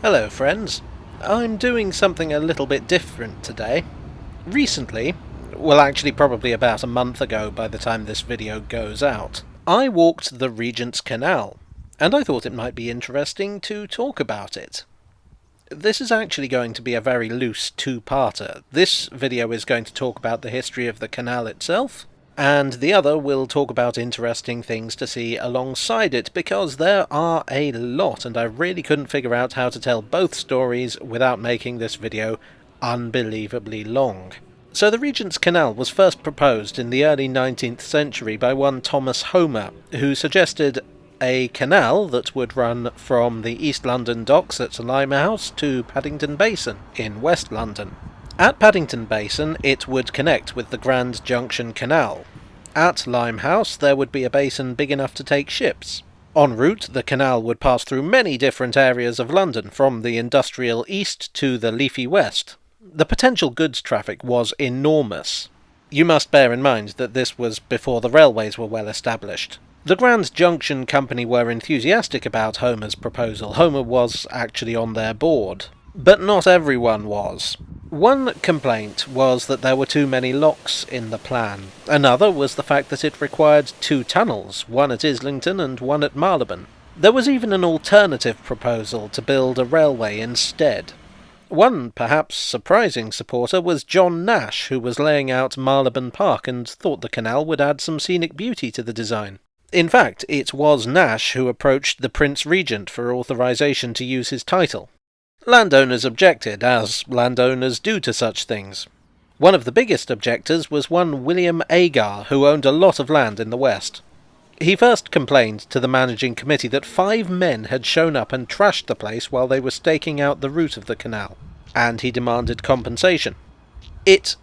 Hello friends, I'm doing something a little bit different today. Recently, well actually probably about a month ago by the time this video goes out, I walked the Regent's Canal, and I thought it might be interesting to talk about it. This is actually going to be a very loose two-parter. This video is going to talk about the history of the canal itself, and the other will talk about interesting things to see alongside it, because there are a lot, and I really couldn't figure out how to tell both stories without making this video unbelievably long. So the Regent's Canal was first proposed in the early 19th century by one Thomas Homer, who suggested a canal that would run from the East London docks at Limehouse to Paddington Basin in West London. At Paddington Basin it would connect with the Grand Junction Canal. At Limehouse there would be a basin big enough to take ships. En route the canal would pass through many different areas of London, from the industrial east to the leafy west. The potential goods traffic was enormous. You must bear in mind that this was before the railways were well established. The Grand Junction Company were enthusiastic about Homer's proposal. Homer was actually on their board. But not everyone was. One complaint was that there were too many locks in the plan. Another was the fact that it required two tunnels, one at Islington and one at Marylebone. There was even an alternative proposal to build a railway instead. One perhaps surprising supporter was John Nash, who was laying out Marylebone Park and thought the canal would add some scenic beauty to the design. In fact, it was Nash who approached the Prince Regent for authorization to use his title. Landowners objected, as landowners do to such things. One of the biggest objectors was one William Agar, who owned a lot of land in the west. He first complained to the managing committee that 5 men had shown up and trashed the place while they were staking out the route of the canal, and he demanded compensation. It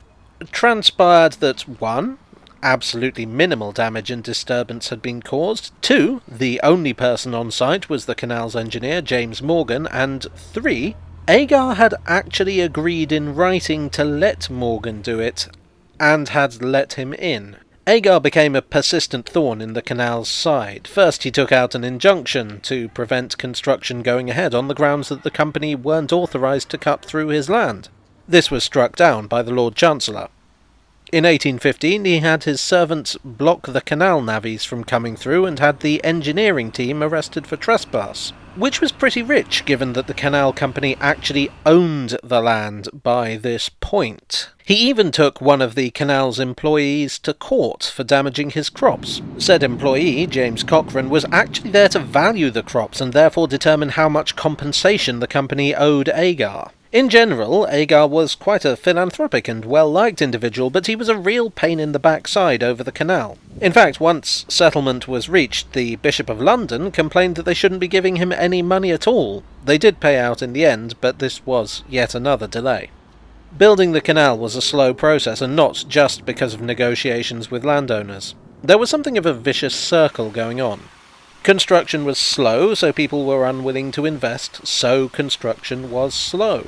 transpired that 1. Absolutely minimal damage and disturbance had been caused. 2. The only person on site was the canal's engineer, James Morgan. And 3. Agar had actually agreed in writing to let Morgan do it, and had let him in. Agar became a persistent thorn in the canal's side. First he took out an injunction to prevent construction going ahead on the grounds that the company weren't authorised to cut through his land. This was struck down by the Lord Chancellor. In 1815 he had his servants block the canal navvies from coming through and had the engineering team arrested for trespass, which was pretty rich given that the canal company actually owned the land by this point. He even took one of the canal's employees to court for damaging his crops. Said employee, James Cochrane, was actually there to value the crops and therefore determine how much compensation the company owed Agar. In general, Agar was quite a philanthropic and well-liked individual, but he was a real pain in the backside over the canal. In fact, once settlement was reached, the Bishop of London complained that they shouldn't be giving him any money at all. They did pay out in the end, but this was yet another delay. Building the canal was a slow process, and not just because of negotiations with landowners. There was something of a vicious circle going on. Construction was slow, so people were unwilling to invest, so construction was slow.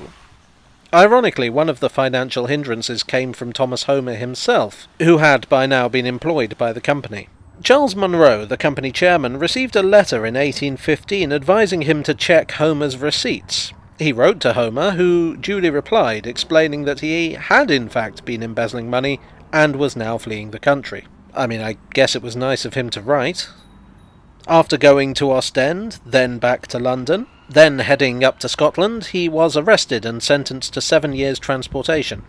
Ironically, one of the financial hindrances came from Thomas Homer himself, who had by now been employed by the company. Charles Munro, the company chairman, received a letter in 1815 advising him to check Homer's receipts. He wrote to Homer, who duly replied, explaining that he had in fact been embezzling money and was now fleeing the country. I mean, I guess it was nice of him to write. After going to Ostend, then back to London, then heading up to Scotland, he was arrested and sentenced to 7 years' transportation.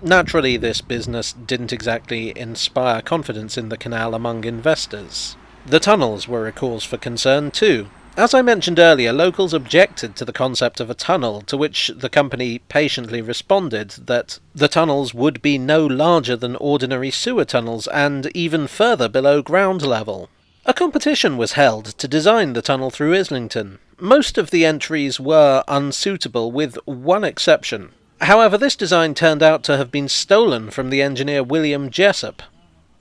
Naturally, this business didn't exactly inspire confidence in the canal among investors. The tunnels were a cause for concern too. As I mentioned earlier, locals objected to the concept of a tunnel, to which the company patiently responded that the tunnels would be no larger than ordinary sewer tunnels and even further below ground level. A competition was held to design the tunnel through Islington. Most of the entries were unsuitable, with one exception. However, this design turned out to have been stolen from the engineer William Jessop.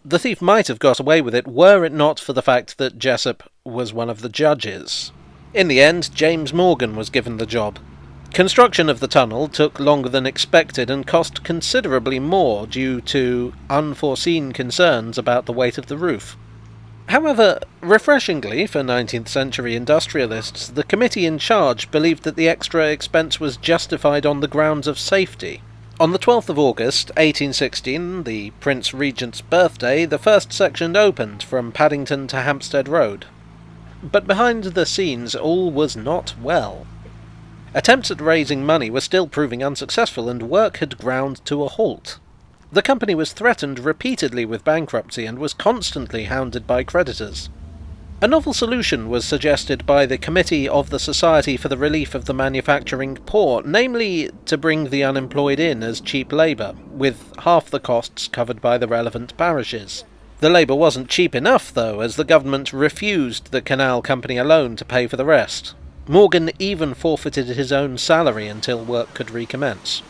The thief might have got away with it were it not for the fact that Jessop was one of the judges. In the end, James Morgan was given the job. Construction of the tunnel took longer than expected and cost considerably more due to unforeseen concerns about the weight of the roof. However, refreshingly for 19th century industrialists, the committee in charge believed that the extra expense was justified on the grounds of safety. On the 12th of August 1816, the Prince Regent's birthday, the first section opened from Paddington to Hampstead Road. But behind the scenes all was not well. Attempts at raising money were still proving unsuccessful, and work had ground to a halt. The company was threatened repeatedly with bankruptcy and was constantly hounded by creditors. A novel solution was suggested by the Committee of the Society for the Relief of the Manufacturing Poor, namely to bring the unemployed in as cheap labour, with half the costs covered by the relevant parishes. The labour wasn't cheap enough, though, as the government refused the Canal Company alone to pay for the rest. Morgan even forfeited his own salary until work could recommence.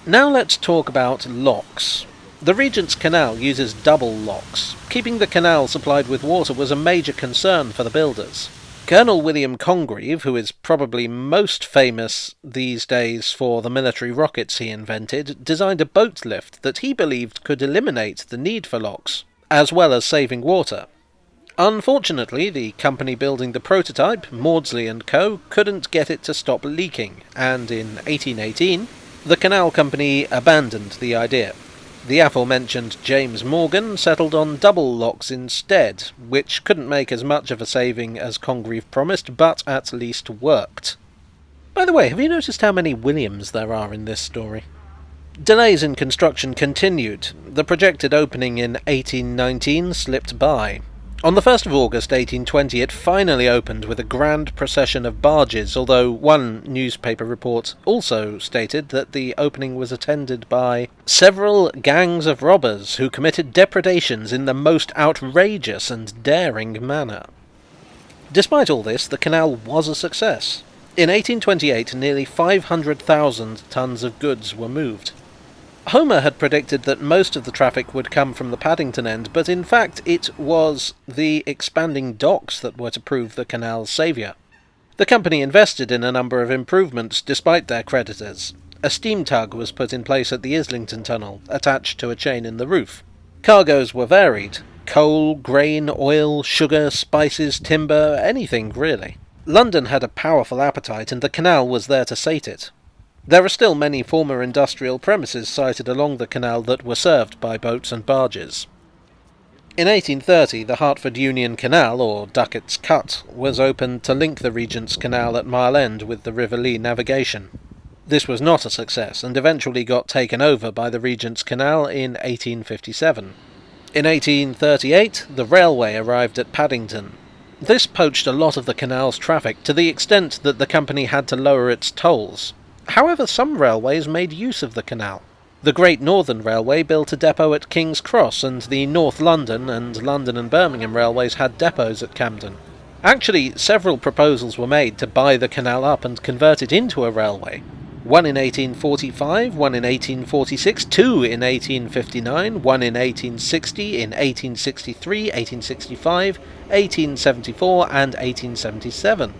Now let's talk about locks. The Regent's Canal uses double locks. Keeping the canal supplied with water was a major concern for the builders. Colonel William Congreve, who is probably most famous these days for the military rockets he invented, designed a boat lift that he believed could eliminate the need for locks, as well as saving water. Unfortunately, the company building the prototype, Maudsley & Co., couldn't get it to stop leaking, and in 1818, the Canal Company abandoned the idea. The aforementioned James Morgan settled on double locks instead, which couldn't make as much of a saving as Congreve promised, but at least worked. By the way, have you noticed how many Williams there are in this story? Delays in construction continued. The projected opening in 1819 slipped by. On the 1st of August 1820 it finally opened with a grand procession of barges, although one newspaper report also stated that the opening was attended by several gangs of robbers who committed depredations in the most outrageous and daring manner. Despite all this, the canal was a success. In 1828 nearly 500,000 tons of goods were moved. Homer had predicted that most of the traffic would come from the Paddington end, but in fact it was the expanding docks that were to prove the canal's saviour. The company invested in a number of improvements despite their creditors. A steam tug was put in place at the Islington Tunnel, attached to a chain in the roof. Cargoes were varied: coal, grain, oil, sugar, spices, timber, anything really. London had a powerful appetite, and the canal was there to sate it. There are still many former industrial premises sited along the canal that were served by boats and barges. In 1830, the Hertford Union Canal, or Duckett's Cut, was opened to link the Regent's Canal at Mile End with the River Lee navigation. This was not a success, and eventually got taken over by the Regent's Canal in 1857. In 1838, the railway arrived at Paddington. This poached a lot of the canal's traffic, to the extent that the company had to lower its tolls. However, some railways made use of the canal. The Great Northern Railway built a depot at King's Cross, and the North London and London and Birmingham railways had depots at Camden. Actually, several proposals were made to buy the canal up and convert it into a railway. One in 1845, one in 1846, two in 1859, one in 1860, in 1863, 1865, 1874 and 1877.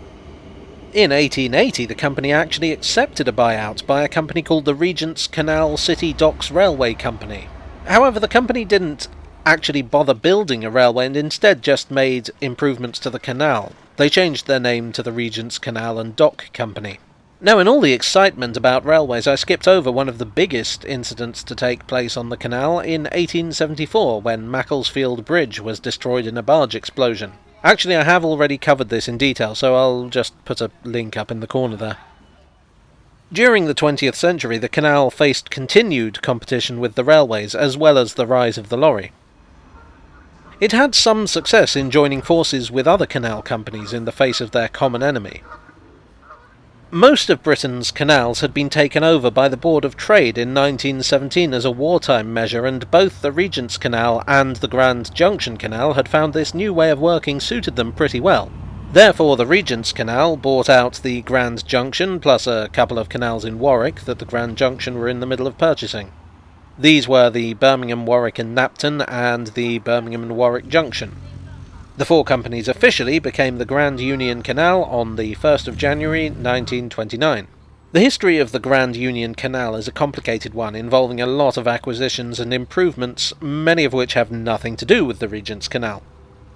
In 1880, the company actually accepted a buyout by a company called the Regent's Canal City Docks Railway Company. However, the company didn't actually bother building a railway and instead just made improvements to the canal. They changed their name to the Regent's Canal and Dock Company. Now, in all the excitement about railways, I skipped over one of the biggest incidents to take place on the canal in 1874, when Macclesfield Bridge was destroyed in a barge explosion. Actually, I have already covered this in detail, so I'll just put a link up in the corner there. During the 20th century, the canal faced continued competition with the railways, as well as the rise of the lorry. It had some success in joining forces with other canal companies in the face of their common enemy. Most of Britain's canals had been taken over by the Board of Trade in 1917 as a wartime measure, and both the Regent's Canal and the Grand Junction Canal had found this new way of working suited them pretty well. Therefore, the Regent's Canal bought out the Grand Junction, plus a couple of canals in Warwick that the Grand Junction were in the middle of purchasing. These were the Birmingham, Warwick and Knapton, and the Birmingham and Warwick Junction. The four companies officially became the Grand Union Canal on the 1st of January 1929. The history of the Grand Union Canal is a complicated one, involving a lot of acquisitions and improvements, many of which have nothing to do with the Regent's Canal.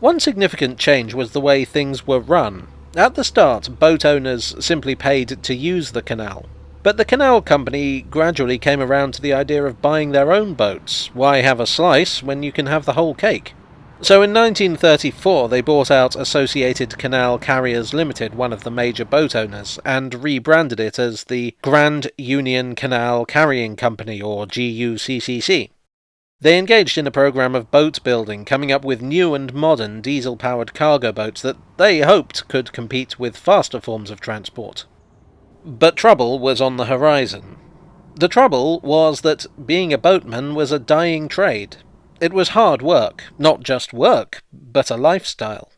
One significant change was the way things were run. At the start, boat owners simply paid to use the canal. But the canal company gradually came around to the idea of buying their own boats. Why have a slice when you can have the whole cake? So in 1934 they bought out Associated Canal Carriers Limited, one of the major boat owners, and rebranded it as the Grand Union Canal Carrying Company, or GUCCC. They engaged in a program of boat building, coming up with new and modern diesel-powered cargo boats that they hoped could compete with faster forms of transport. But trouble was on the horizon. The trouble was that being a boatman was a dying trade. It was hard work, not just work, but a lifestyle.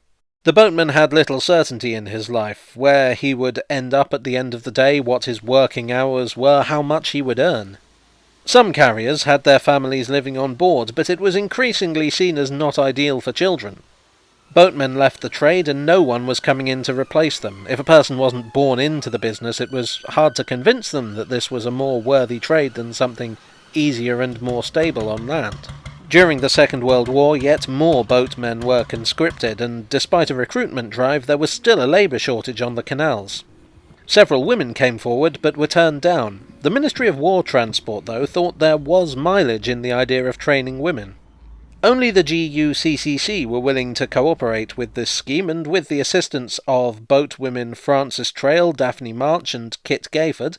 The boatman had little certainty in his life, where he would end up at the end of the day, what his working hours were, how much he would earn. Some carriers had their families living on board, but it was increasingly seen as not ideal for children. Boatmen left the trade and no one was coming in to replace them. If a person wasn't born into the business, it was hard to convince them that this was a more worthy trade than something easier and more stable on land. During the Second World War, yet more boatmen were conscripted, and despite a recruitment drive, there was still a labour shortage on the canals. Several women came forward, but were turned down. The Ministry of War Transport, though, thought there was mileage in the idea of training women. Only the GUCCC were willing to cooperate with this scheme, and with the assistance of boatwomen Frances Trail, Daphne March and Kit Gayford,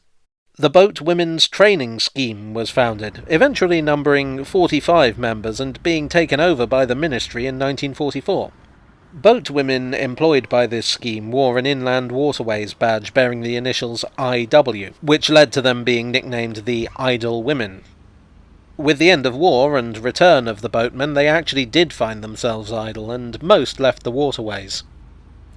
the Boat Women's Training Scheme was founded, eventually numbering 45 members and being taken over by the ministry in 1944. Boat women employed by this scheme wore an Inland Waterways badge bearing the initials IW, which led to them being nicknamed the Idle Women. With the end of war and return of the boatmen, they actually did find themselves idle, and most left the waterways.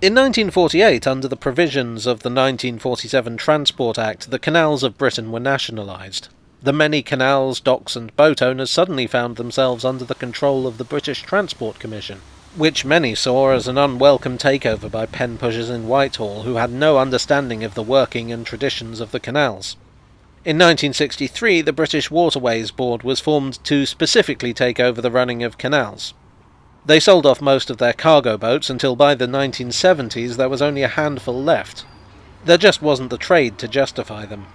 In 1948, under the provisions of the 1947 Transport Act, the canals of Britain were nationalised. The many canals, docks and boat owners suddenly found themselves under the control of the British Transport Commission, which many saw as an unwelcome takeover by pen pushers in Whitehall who had no understanding of the working and traditions of the canals. In 1963, the British Waterways Board was formed to specifically take over the running of canals. They sold off most of their cargo boats until by the 1970s there was only a handful left. There just wasn't the trade to justify them.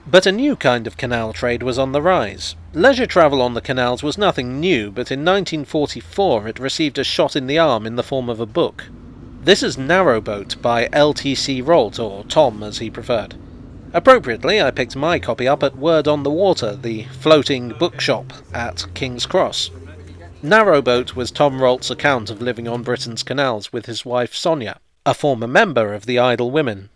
But a new kind of canal trade was on the rise. Leisure travel on the canals was nothing new, but in 1944 it received a shot in the arm in the form of a book. This is Narrowboat by L.T.C. Rolt, or Tom as he preferred. Appropriately, I picked my copy up at Word on the Water, the floating bookshop at King's Cross. Narrowboat was Tom Rolt's account of living on Britain's canals with his wife Sonia, a former member of the Idle Women.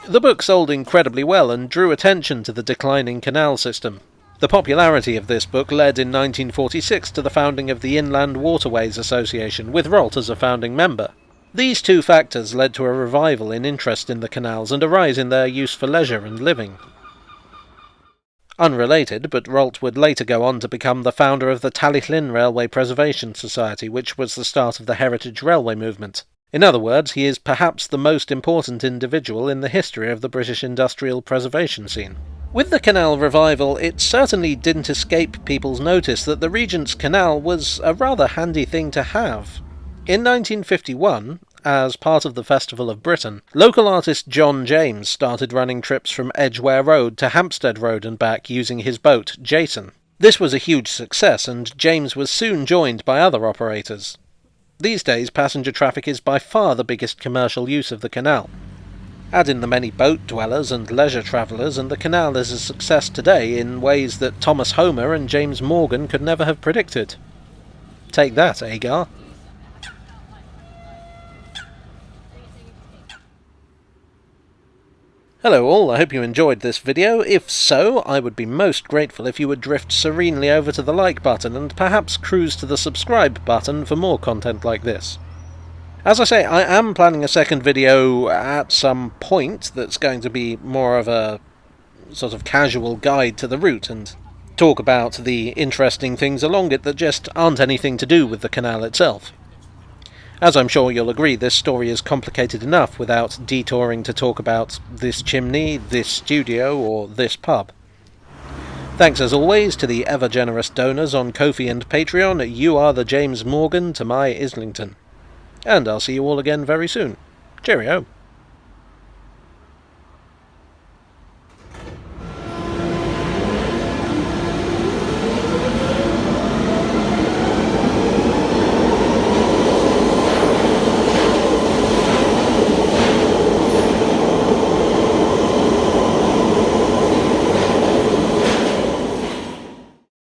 The book sold incredibly well and drew attention to the declining canal system. The popularity of this book led in 1946 to the founding of the Inland Waterways Association, with Rolt as a founding member. These two factors led to a revival in interest in the canals and a rise in their use for leisure and living. Unrelated, but Rolt would later go on to become the founder of the Tallyllyn Railway Preservation Society, which was the start of the Heritage Railway movement. In other words, he is perhaps the most important individual in the history of the British industrial preservation scene. With the canal revival, it certainly didn't escape people's notice that the Regent's Canal was a rather handy thing to have. In 1951, as part of the Festival of Britain, local artist John James started running trips from Edgware Road to Hampstead Road and back using his boat, Jason. This was a huge success, and James was soon joined by other operators. These days, passenger traffic is by far the biggest commercial use of the canal. Add in the many boat dwellers and leisure travellers, and the canal is a success today in ways that Thomas Homer and James Morgan could never have predicted. Take that, Agar. Hello all, I hope you enjoyed this video. If so, I would be most grateful if you would drift serenely over to the like button and perhaps cruise to the subscribe button for more content like this. As I say, I am planning a second video at some point that's going to be more of a sort of casual guide to the route and talk about the interesting things along it that just aren't anything to do with the canal itself. As I'm sure you'll agree, this story is complicated enough without detouring to talk about this chimney, this studio, or this pub. Thanks as always to the ever-generous donors on Ko-fi and Patreon. You are the James Morgan to my Islington. and I'll see you all again very soon. Cheerio.